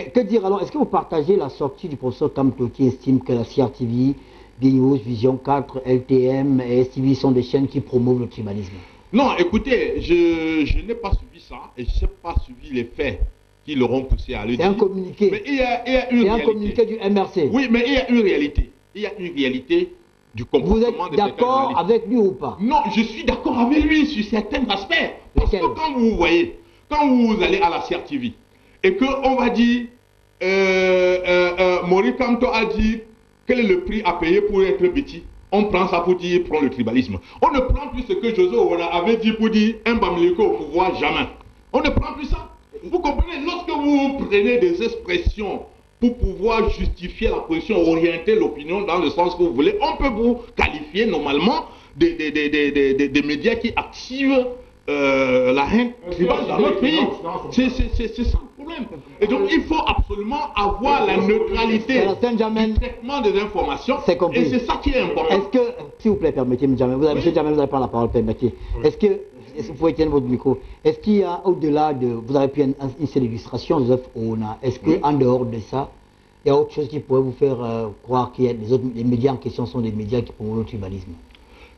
Mais que dire alors? Est-ce que vous partagez la sortie du professeur Kamto qui estime que la CRTV, BNews, Vision 4, LTM et STV sont des chaînes qui promouvent le tribalisme? Non, écoutez, je n'ai pas suivi ça et je n'ai pas suivi les faits qui l'auront poussé à le dire. C'est un communiqué. Mais il y a une réalité. C'est un communiqué du MRC. Oui, mais il y a une réalité. Il y a une réalité du comportement. Vous êtes d'accord avec lui ou pas? Non, je suis d'accord avec lui sur certains aspects. Parce que quand vous voyez, quand vous allez à la CRTV et qu'on va dire, Maurice Kamto a dit quel est le prix à payer pour être petit, on prend ça pour dire prend le tribalisme. On ne prend plus ce que José Owona avait dit pour dire un Bamileko au pouvoir, jamais. On ne prend plus ça. Vous comprenez, lorsque vous prenez des expressions pour pouvoir justifier la position, orienter l'opinion dans le sens que vous voulez, on peut vous qualifier normalement des médias qui activent la haine tribale dans notre pays. C'est ça le problème. Et donc il faut absolument avoir la neutralité du traitement des informations. Et c'est ça qui est important. Est-ce que, s'il vous plaît, permettez-moi, monsieur Djamel, vous avez pas la parole, permettez. Est-ce que, vous pouvez tenir votre micro, est-ce qu'il y a au-delà de, vous avez pu une seule illustration, Joseph Owona, est-ce qu'en dehors de ça, il y a autre chose qui pourrait vous faire croire que les médias en question sont des médias qui promouvent le tribalisme?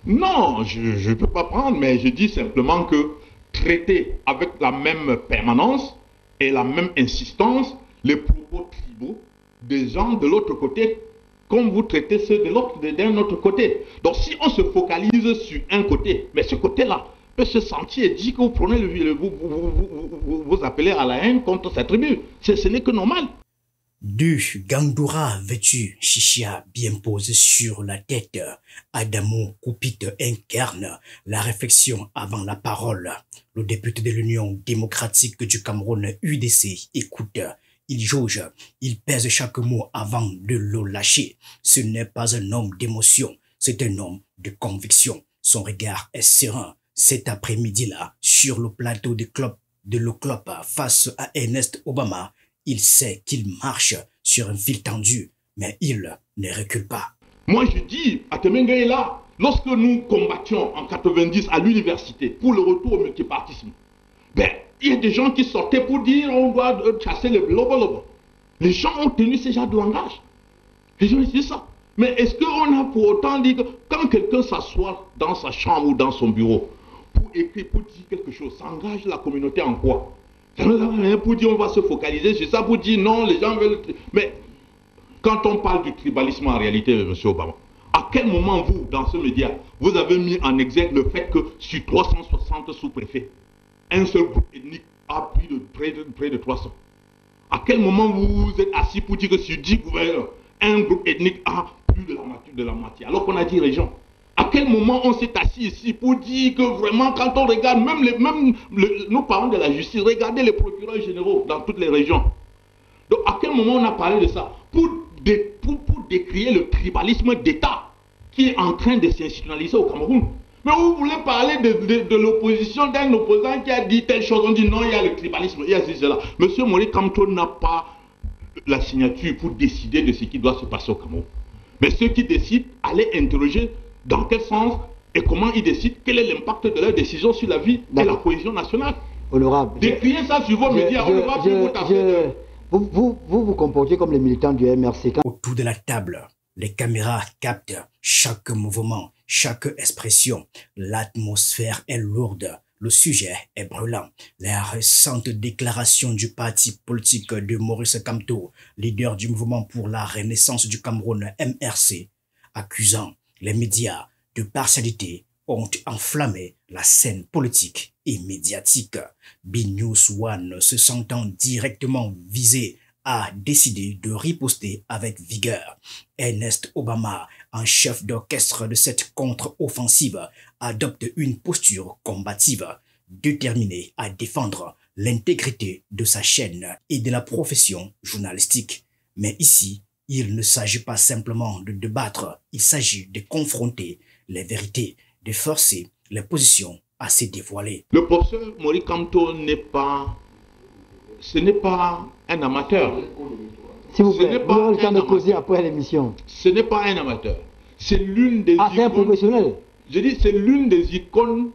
Non, je ne peux pas prendre, mais je dis simplement que traiter avec la même permanence et la même insistance les propos tribaux des gens de l'autre côté, comme vous traitez ceux d'un autre côté. Donc si on se focalise sur un côté, mais ce côté-là peut se sentir dit que vous prenez vous appelez à la haine contre cette tribu. Ce n'est que normal. Du gandoura vêtu, chichia bien posé sur la tête, Adamo Koupite incarne la réflexion avant la parole. Le député de l'Union démocratique du Cameroun, UDC, écoute, il jauge, il pèse chaque mot avant de le lâcher. Ce n'est pas un homme d'émotion, c'est un homme de conviction. Son regard est serein. Cet après-midi-là, sur le plateau de l'Oclop face à Ernest Obama, il sait qu'il marche sur un fil tendu, mais il ne recule pas. Moi je dis, Atemenga est là, lorsque nous combattions en 90 à l'université pour le retour au multipartisme, ben, il y a des gens qui sortaient pour dire on doit chasser le lobo. Les gens ont tenu ce genre de langage. Les gens disent ça. Mais est-ce qu'on a pour autant dit que quand quelqu'un s'assoit dans sa chambre ou dans son bureau pour écrire, pour dire quelque chose, ça engage la communauté en quoi? Ça ne sert à rien pour dire on va se focaliser sur ça, pour dire non, les gens veulent... Mais quand on parle du tribalisme en réalité, M. Obama, à quel moment vous, dans ce média, vous avez mis en exergue le fait que sur 360 sous-préfets, un seul groupe ethnique a près de 300? À quel moment vous vous êtes assis pour dire que sur 10 gouverneurs, un groupe ethnique a plus de la moitié, alors qu'on a dit région? À quel moment on s'est assis ici pour dire que vraiment, quand on regarde, nous parlons de la justice, regardez les procureurs généraux dans toutes les régions. Donc, à quel moment on a parlé de ça? Pour décrier le tribalisme d'État qui est en train de s'institutionnaliser au Cameroun. Mais vous voulez parler de l'opposition, d'un opposant qui a dit telle chose, on dit non, il y a le tribalisme, il y a cela. Monsieur Maurice Kamto n'a pas la signature pour décider de ce qui doit se passer au Cameroun. Mais ceux qui décident, allez interroger dans quel sens et comment ils décident, quel est l'impact de leur décision sur la vie et la cohésion nationale. Honorable. Décriez ça sur vos médias, on ne va plus vous taper. Vous comportez comme les militants du MRC. Autour de la table, les caméras captent chaque mouvement, chaque expression. L'atmosphère est lourde. Le sujet est brûlant. La récente déclaration du parti politique de Maurice Kamto, leader du mouvement pour la renaissance du Cameroun MRC, accusant les médias de partialité, ont enflammé la scène politique et médiatique. BNews One, se sentant directement visé, a décidé de riposter avec vigueur. Ernest Obama, en chef d'orchestre de cette contre-offensive, adopte une posture combative, déterminée à défendre l'intégrité de sa chaîne et de la profession journalistique. Mais ici, il ne s'agit pas simplement de débattre, il s'agit de confronter les vérités, de forcer les positions à se dévoiler. Le professeur Maurice Kamto ce n'est pas un amateur. S'il vous plaît, vous aurez le temps de causer après l'émission. Ce n'est pas un amateur. C'est l'une des icônes... c'est un professionnel. Je dis, c'est l'une des icônes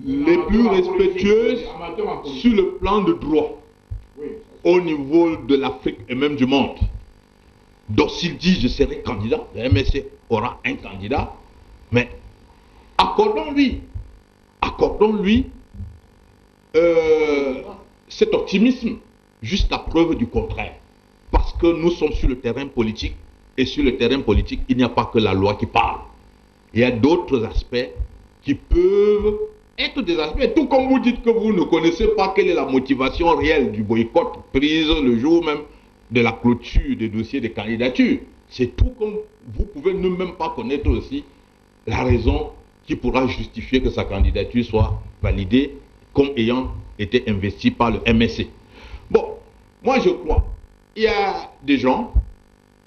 les plus respectueuses sur le plan de droit au niveau de l'Afrique et même du monde. Donc s'il dit je serai candidat, le MSC aura un candidat, mais accordons-lui cet optimisme, juste la preuve du contraire. Parce que nous sommes sur le terrain politique, et sur le terrain politique, il n'y a pas que la loi qui parle. Il y a d'autres aspects qui peuvent être des aspects, tout comme vous dites que vous ne connaissez pas quelle est la motivation réelle du boycott prise le jour même de la clôture des dossiers de candidature. C'est tout comme vous pouvez ne même pas connaître aussi la raison qui pourra justifier que sa candidature soit validée comme ayant été investie par le MSC. Bon, moi je crois, il y a des gens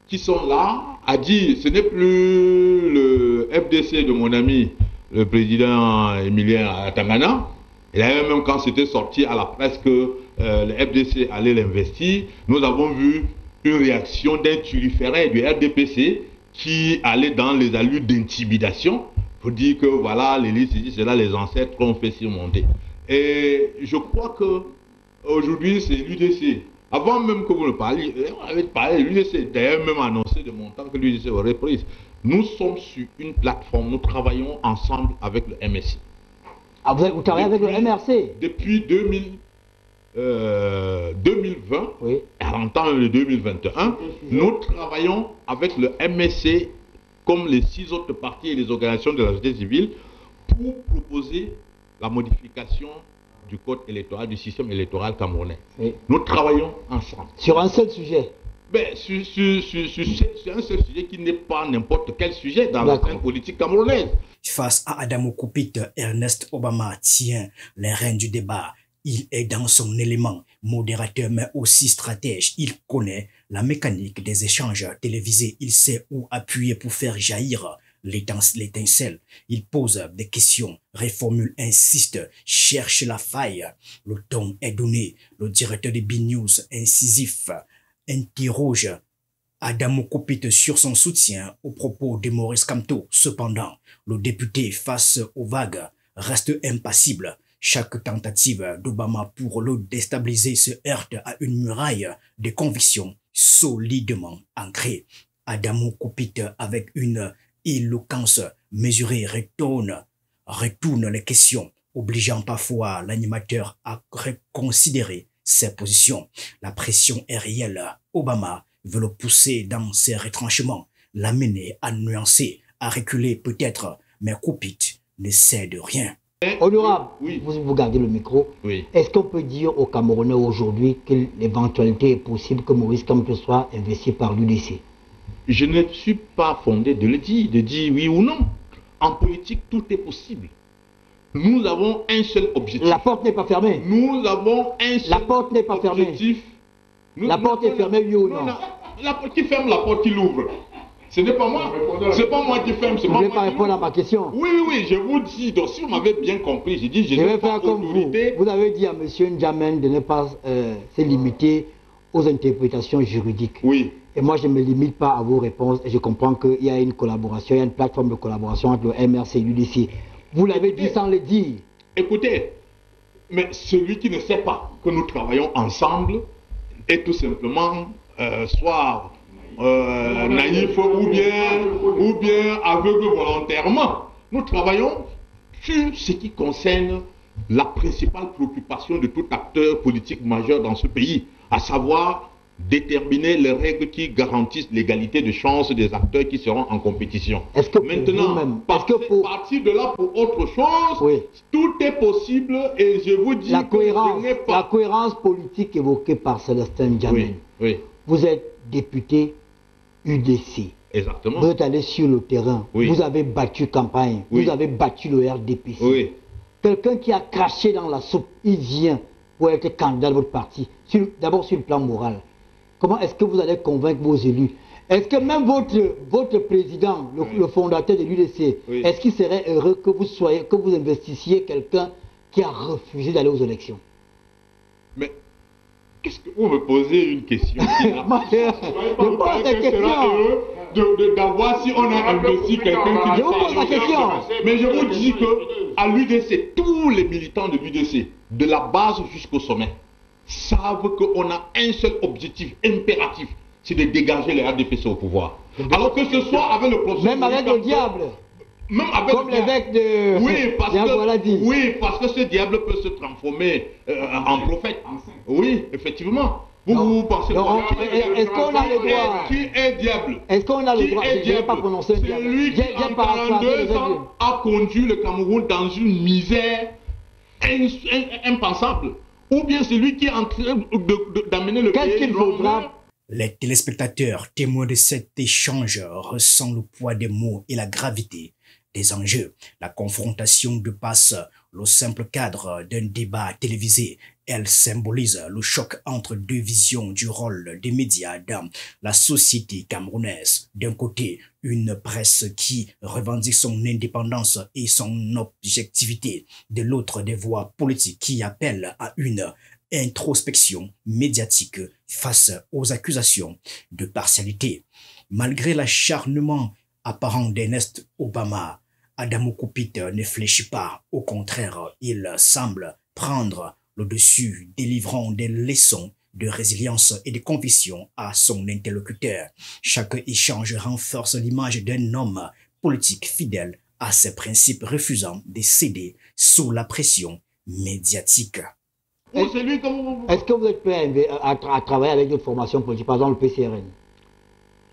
qui sont là à dire ce n'est plus le FDC de mon ami, le président Emilien Tangana. Et là, même quand c'était sorti à la presse que le FDC allait l'investir, nous avons vu une réaction d'un turiférain du RDPC qui allait dans les allures d'intimidation pour dire que voilà, les listes ici, c'est là les ancêtres qu'on fait surmonter. Et je crois que aujourd'hui, c'est l'UDC. Avant même que vous ne parliez, on avait parlé de l'UDC, d'ailleurs même annoncé de mon temps que l'UDC aurait prise. Nous sommes sur une plateforme, nous travaillons ensemble avec le MSI. Ah, vous travaillez avec le MRC? Depuis 2020, oui. Et à l'entente de 2021, nous travaillons avec le MSC comme les 6 autres partis et les organisations de la société civile pour proposer la modification du code électoral, du système électoral camerounais. Oui. Nous travaillons ensemble. Sur un seul sujet? Ben, sur un seul sujet qui n'est pas n'importe quel sujet dans la scène politique camerounaise. Face à Adamo Koupit, Ernest Obama tient les rênes du débat. Il est dans son élément, modérateur mais aussi stratège. Il connaît la mécanique des échanges télévisés. Il sait où appuyer pour faire jaillir l'étincelle. Il pose des questions, reformule, insiste, cherche la faille. Le ton est donné. Le directeur de B-News, incisif, interroge Adamo Koupit sur son soutien aux propos de Maurice Kamto. Cependant, le député, face aux vagues, reste impassible. Chaque tentative d'Obama pour le déstabiliser se heurte à une muraille de convictions solidement ancrée. Adamo Koupit, avec une éloquence mesurée, retourne les questions, obligeant parfois l'animateur à reconsidérer ses positions. La pression est réelle. Obama veut le pousser dans ses retranchements, l'amener à nuancer, à reculer peut-être, mais Koupit ne cède rien. Honorable, oui. Vous gardez le micro. Oui. Est-ce qu'on peut dire aux Camerounais aujourd'hui que l'éventualité est possible que Maurice Kamto soit investi par l'UDC? Je ne suis pas fondé de dire oui ou non. En politique, tout est possible. Nous avons un seul objectif. La porte n'est pas fermée. Nous avons un seul objectif. La porte n'est pas fermée. La porte est fermée, oui ou non? Qui ferme la porte, qui l'ouvre? Ce n'est pas moi. C'est pas moi qui ferme. Vous ne voulez pas répondre à ma question? Oui, je vous dis. Donc, si vous m'avez bien compris, j'ai dit, je vais faire comme vous. Vous avez dit à M. N'Djamène de ne pas se limiter aux interprétations juridiques. Oui. Et moi, je ne me limite pas à vos réponses. Et je comprends qu'il y a une collaboration, il y a une plateforme de collaboration entre le MRC et l'UDC. Vous l'avez dit sans le dire. Écoutez, mais celui qui ne sait pas que nous travaillons ensemble est tout simplement soit naïf ou bien aveugle volontairement. Nous travaillons sur ce qui concerne la principale préoccupation de tout acteur politique majeur dans ce pays, à savoir déterminer les règles qui garantissent l'égalité de chance des acteurs qui seront en compétition. Est-ce que maintenant, partir de là pour autre chose, oui. Tout est possible et je vous dis la cohérence politique évoquée par Célestin N'Djamène. Oui. Vous êtes député UDC. Exactement. Vous êtes allé sur le terrain. Oui. Vous avez battu campagne. Oui. Vous avez battu le RDPC. Oui. Quelqu'un qui a craché dans la soupe, il vient pour être candidat de votre parti. D'abord sur le plan moral. Comment est-ce que vous allez convaincre vos élus? Est-ce que même votre président, le fondateur de l'UDC, oui. Est-ce qu'il serait heureux que vous investissiez quelqu'un qui a refusé d'aller aux élections? Mais qu'est-ce que vous me posez une question? Je pose la question. D'avoir si on a investi quelqu'un qui... Je vous pose la question. Mais je vous dis que à l'UDC, tous les militants de l'UDC, de la base jusqu'au sommet, savent qu'on a un seul objectif impératif, c'est de dégager les RDPC au pouvoir. Alors que ce soit avec le professeur... Même avec le diable. Même avec comme l'évêque de... Oui, parce que ce diable peut se transformer en prophète. Oui, effectivement. Vous pensez... Est-ce qu'on a le droit... Qui est diable? Est-ce qu'on a le droit... Je n'ai pas prononcé le diable. Celui qui, en 42 ans, a conduit le Cameroun dans une misère impensable. Ou bien celui qui est en train d'amener le pays... Qu'est-ce qu'il faudra? Les téléspectateurs témoins de cet échange ressentent le poids des mots et la gravité des enjeux. La confrontation dépasse le simple cadre d'un débat télévisé. Elle symbolise le choc entre deux visions du rôle des médias dans la société camerounaise. D'un côté, une presse qui revendique son indépendance et son objectivité. De l'autre, des voix politiques qui appellent à une introspection médiatique face aux accusations de partialité. Malgré l'acharnement apparent d'Ernest Obama, Adamou Koupit ne fléchit pas. Au contraire, il semble prendre le dessus, délivrant des leçons de résilience et de conviction à son interlocuteur. Chaque échange renforce l'image d'un homme politique fidèle à ses principes, refusant de céder sous la pression médiatique. Est-ce que vous êtes prêt à travailler avec d'autres formations politiques, par exemple le PCRN?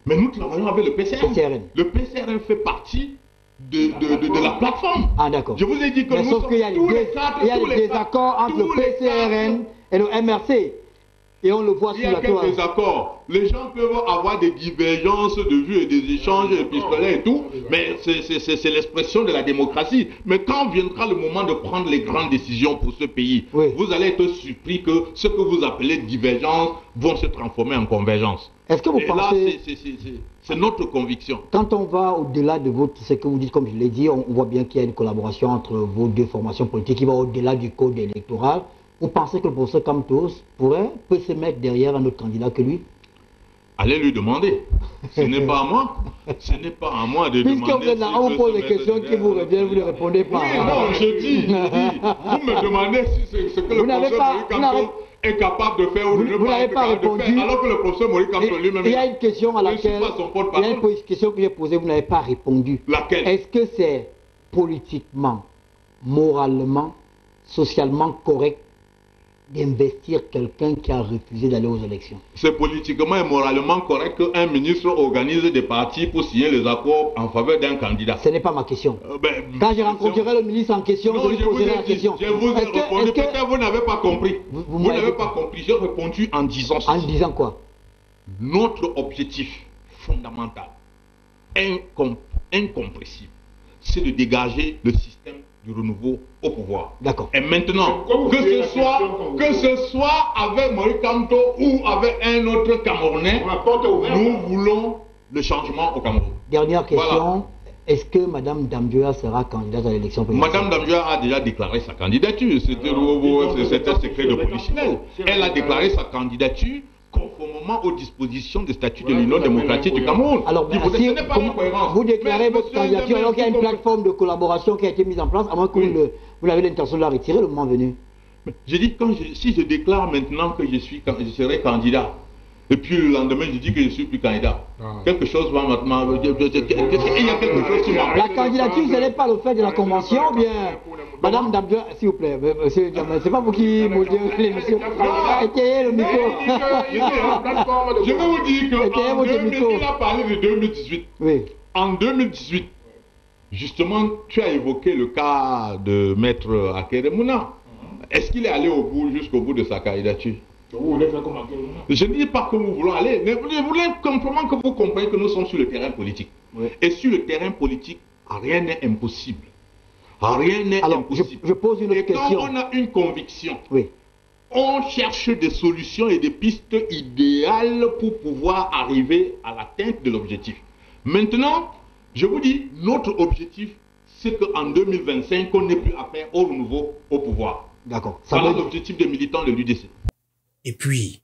Mais nous travaillons avec le PCRN. Le PCRN fait partie de la plateforme. Ah d'accord. Je vous ai dit que nous sauf qu'il y a des désaccords entre le PCRN et le MRC. Et on le voit sur la toile. Il y a quelques désaccords. Les gens peuvent avoir des divergences de vues et des échanges épistolaires et tout, mais c'est l'expression de la démocratie. Mais quand viendra le moment de prendre les grandes décisions pour ce pays, vous allez être surpris que ce que vous appelez divergences vont se transformer en convergence. Est-ce que vous pensez... C'est notre conviction. Quand on va au-delà de ce que vous dites, comme je l'ai dit, on voit bien qu'il y a une collaboration entre vos deux formations politiques qui va au-delà du code électoral. Vous pensez que le professeur Kamtos peut se mettre derrière un autre candidat que lui? Allez lui demander. Ce n'est pas à moi. Ce n'est pas à moi de demander. Puisque vous êtes là, on pose des questions qui vous reviennent, vous ne répondez pas. Oui, non, je dis. Vous me demandez si ce que le professeur Kamtos est capable de faire ou ne pas répondu, de faire, alors que le professeur Maurice Kamto lui-même... Il y a une question à laquelle... Il y a une question que j'ai posée, vous n'avez pas répondu. Laquelle? Est-ce que c'est politiquement, moralement, socialement correct d'investir quelqu'un qui a refusé d'aller aux élections? C'est politiquement et moralement correct qu'un ministre organise des partis pour signer les accords en faveur d'un candidat. Ce n'est pas ma question. Quand je rencontrerai le ministre en question, je lui poserai la question. Je vous ai répondu, peut-être vous n'avez pas compris. Vous n'avez pas compris. J'ai répondu en disant ceci. En disant quoi? Notre objectif fondamental, incompressible, c'est de dégager le système du renouveau au pouvoir. D'accord. Et maintenant, que ce soit avec Maurice Kamto ou avec un autre Camerounais, nous voulons le changement au Cameroun. Dernière question. Voilà. Est-ce que Mme Damdjoua sera candidate à l'élection présidentielle? Mme Damdjoua a déjà déclaré sa candidature. C'était un secret de polichinelle. Elle a déclaré sa candidature conformément aux dispositions des statuts de l'Union démocratique du Cameroun. Alors, vous déclarez votre candidature alors qu'il y a une plateforme de collaboration qui a été mise en place, à moins que vous avez l'intention de la retirer le moment venu. J'ai dit, si je déclare maintenant que je serai candidat, et puis le lendemain je dis que je ne suis plus candidat, quelque chose va maintenant... Il y a quelque chose qui va... La candidature, ce n'est pas le fait de la convention, ou bien... Madame Damdjoua, s'il vous plaît, monsieur Diamant, c'est pas vous qui modérez l'émission. Étayez le micro. Je vais vous dire qu'il a parlé de 2018. Oui. En 2018, justement, tu as évoqué le cas de Maître Akeremouna. Est-ce qu'il est allé jusqu'au bout de sa candidature? Je ne dis pas que nous voulons aller, mais je voulais simplement que vous compreniez que nous sommes sur le terrain politique. Oui. Et sur le terrain politique, rien n'est impossible. Rien n'est impossible. Je pose une autre question. Quand on a une conviction, oui, on cherche des solutions et des pistes idéales pour pouvoir arriver à l'atteinte de l'objectif. Maintenant, je vous dis, notre objectif, c'est qu'en 2025, on n'ait plus affaire au renouveau au pouvoir. D'accord. Voilà l'objectif des militants de l'UDC. Et puis,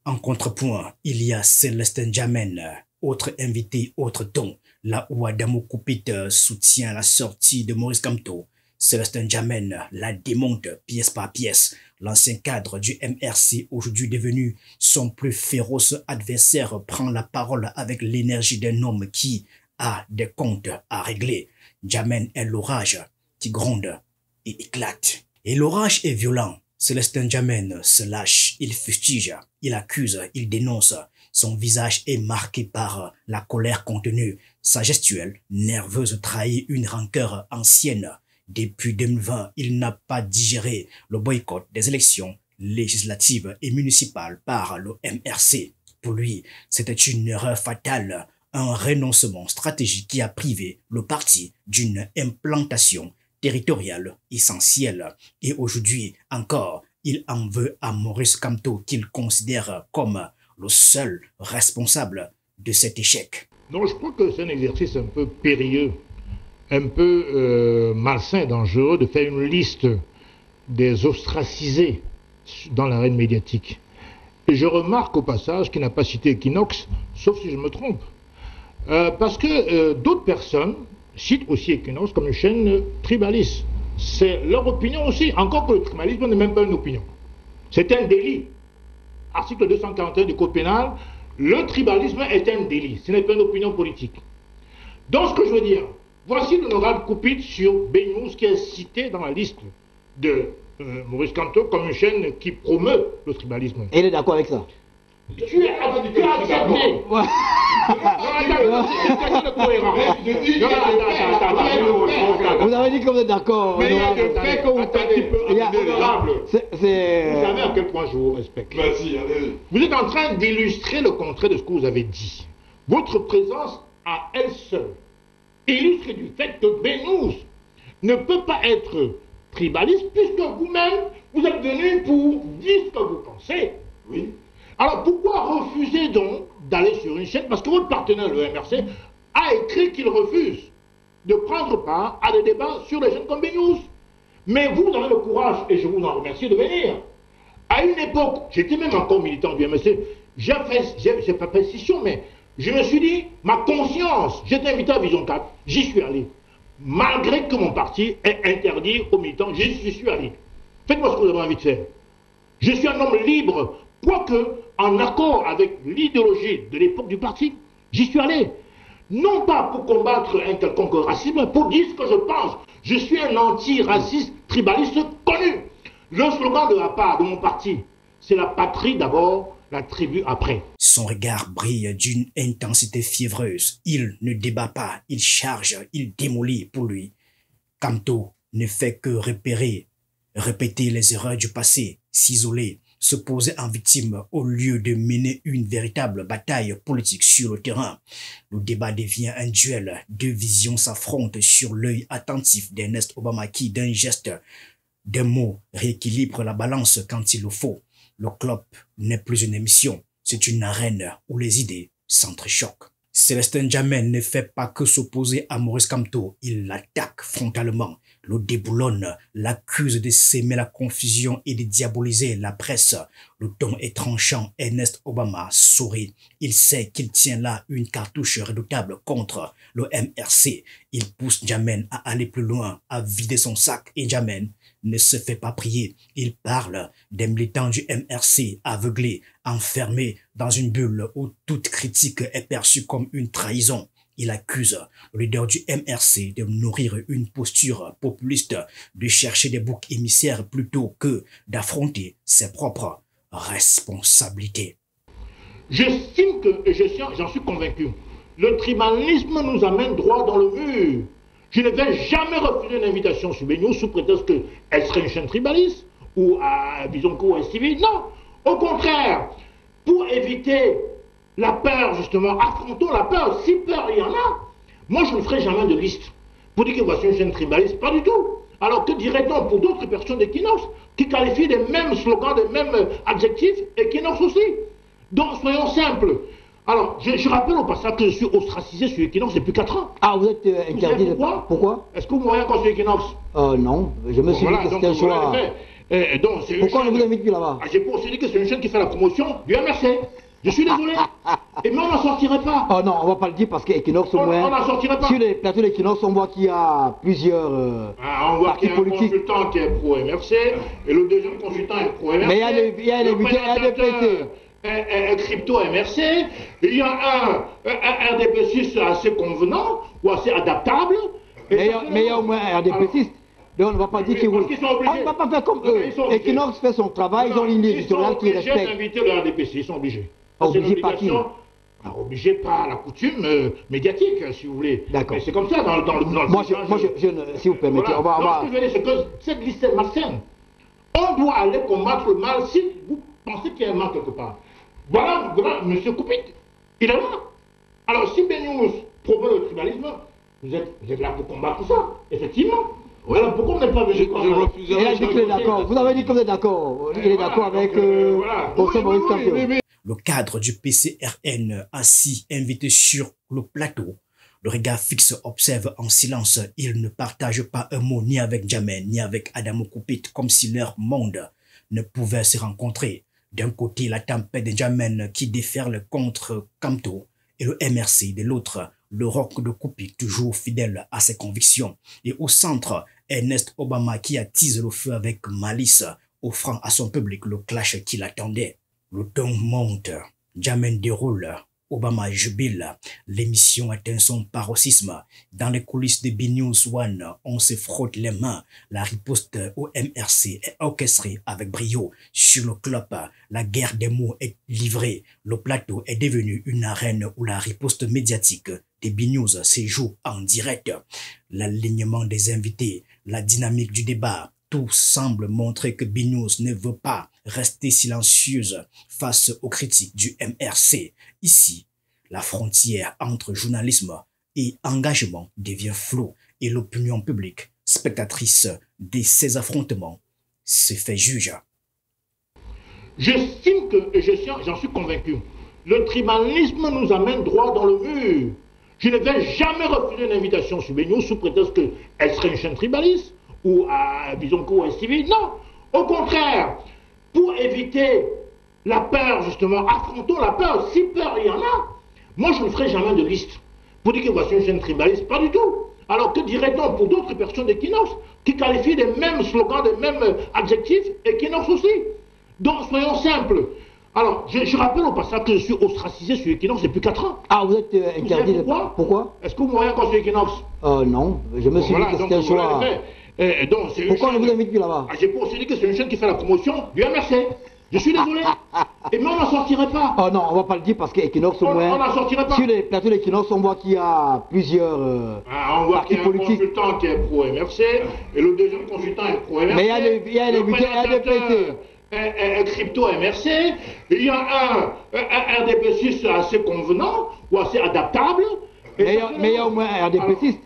en contrepoint, il y a Célestin Djamène, autre invité, autre ton, là où Adamou Koupit soutient la sortie de Maurice Kamto. Célestin Djamène la démonte pièce par pièce. L'ancien cadre du MRC, aujourd'hui devenu son plus féroce adversaire, prend la parole avec l'énergie d'un homme qui a des comptes à régler. Djamène est l'orage qui gronde et éclate. Et l'orage est violent. Célestin Djamène se lâche, il fustige, il accuse, il dénonce. Son visage est marqué par la colère contenue. Sa gestuelle nerveuse trahit une rancœur ancienne. Depuis 2020, il n'a pas digéré le boycott des élections législatives et municipales par le MRC. Pour lui, c'était une erreur fatale, un renoncement stratégique qui a privé le parti d'une implantation territoriale essentielle. Et aujourd'hui encore, il en veut à Maurice Kamto qu'il considère comme le seul responsable de cet échec. Non, je crois que c'est un exercice un peu périlleux, un peu malsain, dangereux, de faire une liste des ostracisés dans l'arène médiatique. Et je remarque au passage qu'il n'a pas cité Equinox, sauf si je me trompe. Parce que d'autres personnes citent aussi Equinox comme une chaîne tribaliste. C'est leur opinion aussi, encore que le tribalisme n'est même pas une opinion. C'est un délit. Article 241 du Code pénal, le tribalisme est un délit, ce n'est pas une opinion politique. Donc ce que je veux dire, voici l'honorable Koupit sur BNews qui est cité dans la liste de Maurice Kamto comme une chaîne qui promeut le tribalisme. Et il est d'accord avec ça? Tu as accepté. Vous avez dit que vous êtes d'accord. Mais il y a des faits que vous savez à quel point je vous respecte. Merci, allez. Vous êtes en train d'illustrer le contraire de ce que vous avez dit. Votre présence à elle seule illustre du fait que BNews ne peut pas être tribaliste puisque vous-même, vous êtes venu pour dire ce que vous pensez. Oui. Alors pourquoi refuser donc d'aller sur une chaîne? Parce que votre partenaire, le MRC, a écrit qu'il refuse de prendre part à des débats sur les chaînes comme BNews. Mais vous avez le courage, et je vous en remercie, de venir. À une époque, j'étais même encore militant du MRC, j'ai pas fait scission, mais je me suis dit, ma conscience, j'étais invité à Vision 4, j'y suis allé. Malgré que mon parti ait interdit aux militants, j'y suis allé. Faites-moi ce que vous avez envie de faire. Je suis un homme libre, quoique en accord avec l'idéologie de l'époque du parti, j'y suis allé. Non pas pour combattre un quelconque racisme, mais pour dire ce que je pense. Je suis un anti-raciste tribaliste connu. Le slogan de la part de mon parti, c'est la patrie d'abord, la tribu après. Son regard brille d'une intensité fiévreuse. Il ne débat pas, il charge, il démolit. Pour lui, Kamto ne fait que répéter les erreurs du passé, s'isoler, se poser en victime au lieu de mener une véritable bataille politique sur le terrain. Le débat devient un duel. Deux visions s'affrontent sur l'œil attentif d'Ernest Obama qui, d'un geste, d'un mot, rééquilibre la balance quand il le faut. Le club n'est plus une émission, c'est une arène où les idées s'entrechoquent. Célestin Djamène ne fait pas que s'opposer à Maurice Kamto, il l'attaque frontalement, le déboulonne, l'accuse de s'aimer la confusion et de diaboliser la presse. Le ton est tranchant, Ernest Obama sourit. Il sait qu'il tient là une cartouche redoutable contre le MRC. Il pousse Djamène à aller plus loin, à vider son sac, et Djamène ne se fait pas prier. Il parle des militants du MRC aveuglés, enfermés dans une bulle où toute critique est perçue comme une trahison. Il accuse le leader du MRC de nourrir une posture populiste, de chercher des boucs émissaires plutôt que d'affronter ses propres responsabilités. J'estime que, et j'en suis convaincu, le tribalisme nous amène droit dans le mur. Je ne vais jamais refuser une invitation sur BNews sous prétexte qu'elle serait une chaîne tribaliste ou à Bisonco ou à STV. Non, au contraire, pour éviter la peur, justement, affrontons la peur. Si peur il y en a, moi je ne ferai jamais de liste pour dire que voici une chaîne tribaliste, pas du tout. Alors que dirait-on pour d'autres personnes d'Equinox qui qualifient les mêmes slogans, les mêmes adjectifs, Equinox aussi. Donc soyons simples. Alors, je rappelle au passage que je suis ostracisé sur Equinox depuis 4 ans. Ah, vous êtes interdit de... Pourquoi? Est-ce que vous voyez encore sur Equinox? Non, je me suis dit que c'était un choix. Donc, pourquoi on ne vous invite plus là-bas? J'ai pour aussi dit que c'est une chaîne qui fait la promotion du MRC. Je suis désolé. Et mais on n'en sortirait pas. Oh non, on ne va pas le dire parce qu'Equinox au moins. On n'en sortirait pas. Sur les plateaux d'Equinox, on voit qu'il y a plusieurs on voit qu'il y a un consultant qui est pro-MRC et le deuxième consultant est pro-MRC. Mais il y a les RDPC. Un crypto-MRC. Il y a un RDP6 assez convenant ou assez adaptable. Mais il y a au moins un RDP6. Donc on ne va pas dire qu'ils roulent. On ne va pas faire comme eux. Equinox fait son travail, ils ont une ligne éditoriale qui respecte. Ils sont obligés d'inviter le RDPC, ils sont obligés. Obligés par qui? Obligé par la coutume médiatique, si vous voulez. D'accord. Mais c'est comme ça dans le Moi, si vous permettez, voilà. on va... Ce que je veux dire, c'est que cette liste est malsaine. On doit aller combattre le mal si vous pensez qu'il y a un mal quelque part. Voilà, M. Koupit, il est là. Alors, si Benous propose le tribalisme, vous êtes là pour combattre ça, effectivement. Voilà, pourquoi on n'est pas venu Il a dit qu'il est d'accord. Vous avez dit que vous êtes d'accord. Il est d'accord avec Maurice Kamto. Le cadre du PCRN assis invité sur le plateau, le regard fixe observe en silence. Il ne partage pas un mot ni avec Djamé ni avec Adamo Koupit, comme si leur monde ne pouvait se rencontrer. D'un côté, la tempête de Djamène qui déferle contre Kamto et le MRC de l'autre, le rock de Koupit toujours fidèle à ses convictions. Et au centre, Ernest Obama qui attise le feu avec malice, offrant à son public le clash qui l'attendait. Le ton monte, Djamène déroule, Obama jubile, l'émission atteint son paroxysme. Dans les coulisses de BNews One, on se frotte les mains. La riposte au MRC est orchestrée avec brio. Sur le club, la guerre des mots est livrée. Le plateau est devenu une arène où la riposte médiatique des BNews se joue en direct. L'alignement des invités, la dynamique du débat, tout semble montrer que BNews ne veut pas rester silencieuse face aux critiques du MRC. Ici, la frontière entre journalisme et engagement devient floue et l'opinion publique, spectatrice de ces affrontements, se fait juge. J'estime que, et j'en suis convaincu, le tribalisme nous amène droit dans le mur. Je ne vais jamais refuser une invitation sur BNews sous prétexte qu'elle serait une chaîne tribaliste ou à Bisonco ou à Civil. Non, au contraire, pour éviter la peur, justement, affrontons la peur, si peur il y en a. Moi, je ne ferai jamais de liste pour dire que voici une chaîne tribaliste, pas du tout. Alors que dirait-on pour d'autres personnes d'Equinox qui qualifient des mêmes slogans, des mêmes adjectifs, Equinox aussi. Donc, soyons simples. Alors, je rappelle au passage que je suis ostracisé sur Equinox depuis 4 ans. Ah, vous êtes interdit de... Pourquoi? Est-ce que vous voyez encore sur Equinox? Non, je me suis dit que c'était un choix... Pourquoi on ne vous invite plus là-bas? J'ai pas aussi dit que c'est une chaîne qui fait la promotion du MRC. Je suis désolé. Et mais on n'en sortirait pas. Oh non, on ne va pas le dire parce qu'Equinox au moins... On n'en sortirait pas. Sur les plateaux d'Equinox, on voit qu'il y a plusieurs on voit qu'il y a un consultant qui est pro-MRC et le deuxième consultant est pro-MRC. Mais il y a les RDPC. Un crypto-MRC. Il y a un RDP6 assez convenant ou assez adaptable. Mais il y a au moins un RDP6.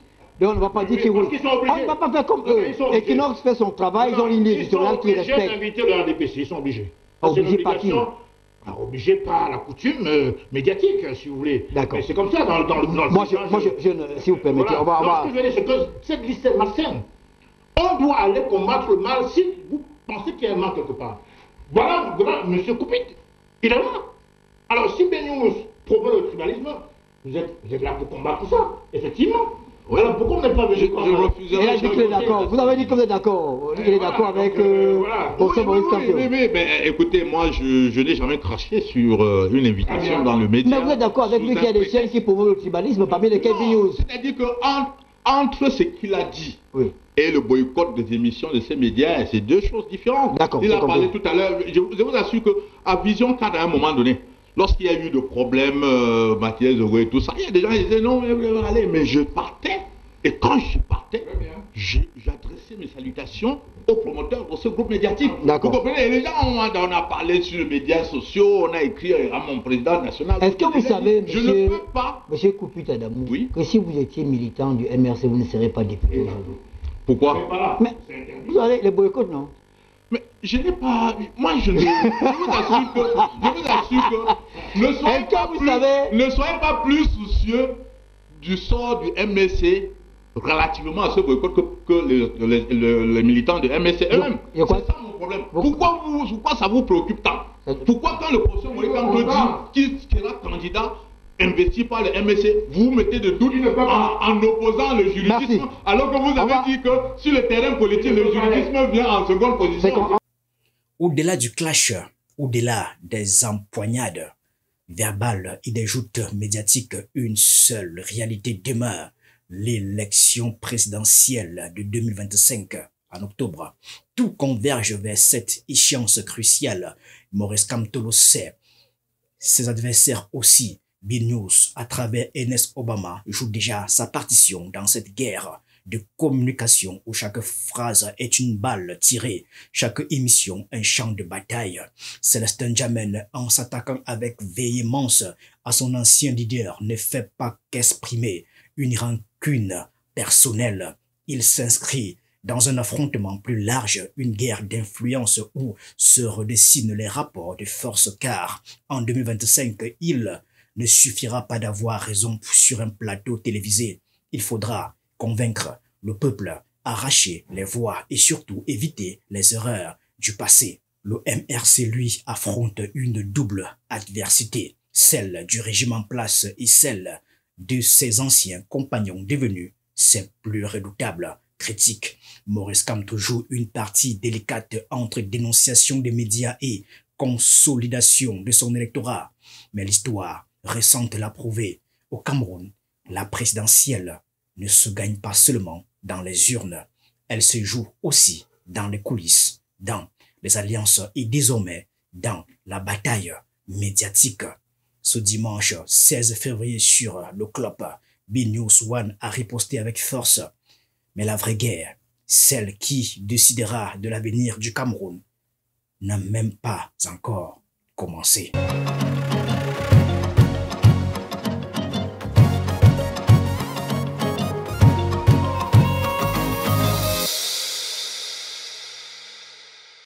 Donc on ne va pas dire qu'ils roulent. On ne va pas faire comme eux. Equinox fait son travail, ils ont une ligne éditoriale qui respecte. Ils sont obligés d'inviter le RDPC, ils sont obligés. Obligés par qui? Obligé par la coutume médiatique, si vous voulez. D'accord. Mais c'est comme ça dans le Moi, si vous permettez, on va... Ce que je veux dire, c'est que cette liste est malsaine. On doit aller combattre le mal si vous pensez qu'il y a un mal quelque part. Voilà, M. Koupit, il est là. Alors, si BNews propose le tribalisme, vous êtes là pour combattre ça, effectivement. Voilà, pourquoi on n'est pas venu Il a dit qu'il est d'accord. Vous avez dit que vous êtes d'accord. Il est d'accord avec Maurice Kamto. Oui, mais écoutez, moi, je n'ai jamais craché sur une invitation dans le média. Mais vous êtes d'accord avec lui qu'il y a des chaînes qui promouvent le tribalisme parmi lesquelles BNews? C'est-à-dire qu'entre ce qu'il a dit et le boycott des émissions de ces médias, c'est deux choses différentes. Il a parlé tout à l'heure. Je vous assure qu'à Vision 4, à un moment donné, lorsqu'il y a eu de problèmes, Mathieu Zogo et tout ça, il y a des gens qui disaient non, allez, mais je partais. Et quand je partais, j'adressais mes salutations aux promoteurs de ce groupe médiatique. Vous comprenez? Et les gens, on a parlé sur les médias sociaux, on a écrit à mon président national. Est-ce que vous savez, monsieur Koupit Adamou, que si vous étiez militant du MRC, vous ne serez pas député aujourd'hui? Pourquoi? Mais vous allez les boycotts, non? Mais je n'ai pas... Moi, je vous assure que... Ne soyez pas plus soucieux du sort du MSC relativement à ce boycott que les militants du MSC eux-mêmes. C'est ça mon problème. Pourquoi ça vous préoccupe tant? Pourquoi quand le professeur Moïse Kamto dit qu'il sera candidat investi par le MSC, vous mettez de doute en opposant le juridisme, alors que vous avez dit que sur le terrain politique, le juridisme vient en seconde position. Au-delà du clash, au-delà des empoignades verbales et des joutes médiatiques, une seule réalité demeure: l'élection présidentielle de 2025 en octobre. Tout converge vers cette échéance cruciale. Maurice Kamto le sait, ses adversaires aussi. B-News, à travers Ernest Obama, joue déjà sa partition dans cette guerre de communication où chaque phrase est une balle tirée, chaque émission un champ de bataille. Célestin Djamène, en s'attaquant avec véhémence à son ancien leader, ne fait pas qu'exprimer une rancune personnelle. Il s'inscrit dans un affrontement plus large, une guerre d'influence où se redessinent les rapports de force, car en 2025, il ne suffira pas d'avoir raison sur un plateau télévisé. Il faudra convaincre le peuple, arracher les voix et surtout éviter les erreurs du passé. Le MRC, lui, affronte une double adversité, celle du régime en place et celle de ses anciens compagnons devenus ses plus redoutables critiques. Maurice Kamto joue une partie délicate entre dénonciation des médias et consolidation de son électorat. Mais l'histoire récente l'a prouvé. Au Cameroun, la présidentielle ne se gagne pas seulement dans les urnes. Elle se joue aussi dans les coulisses, dans les alliances et désormais dans la bataille médiatique. Ce dimanche 16 février sur le club, B-News One a riposté avec force. Mais la vraie guerre, celle qui décidera de l'avenir du Cameroun, n'a même pas encore commencé.